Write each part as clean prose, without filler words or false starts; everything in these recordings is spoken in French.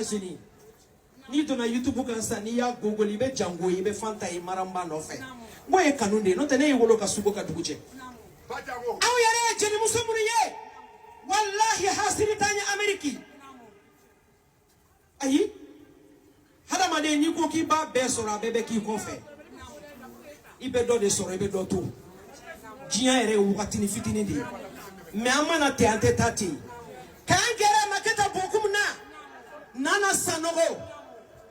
États-Unis. Ni donna YouTube kan sa ni ya Google ibe jango ibe fanta e maramba no fe. Mo e kanunde no tane e wolo ka sugo ka duguje. Aw yare jeni muso muriye. Wallahi hasiri tanya Ameriki. Ayi. Hada made ni ko ki ba be sora bebe ki ko fe. Ibe do de sora ibe do to. Jiya ere wakati ni fitini di. Me amana te ante tati. Kan gere maketa bokum na. Nana Sanogo.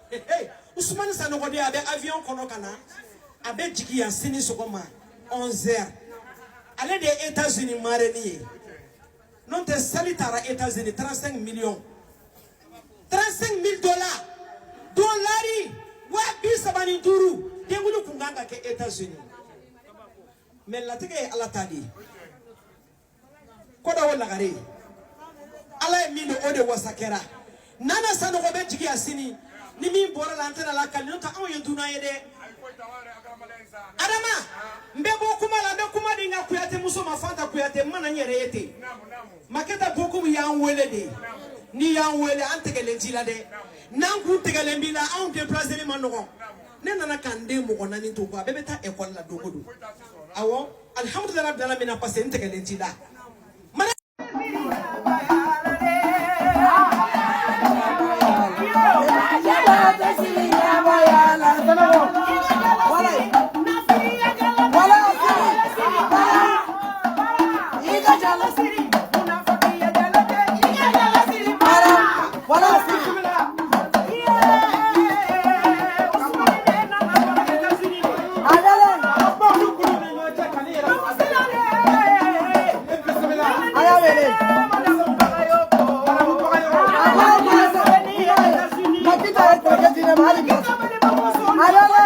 Hey, Ousmane Sanogo de abe avion kono kana. Abe jiki ya sini sokoma 11h. Allez des États-Unis mareni. Non te salitara États-Unis 35 millions. 35 000 dollars. Dollari wa bisabani duru. Dengulu kunganga ke États-Unis. Mais la teke ala tadi. Koda wala gare. Ala mino ode wasakera. Nana Sanogo be jigi asini ni min bora la antena la kalino ta awo yeduna yede adama mbebo kuma la be kuma dinga kuyate muso mafanta kuyate mana nyere yete maketa boku ya nwele de ni y'an wele an tɛgɛlen t'i la dɛ n'an kun tɛgɛlen b'i la anw déplacé man nɔgɔn ne nana ka n den mɔgɔ 4 to ko a bɛɛ bɛ taa école la don o don awɔ alhamdulilayi rabbil alamin parce que n tɛgɛlen t'i la I don't know.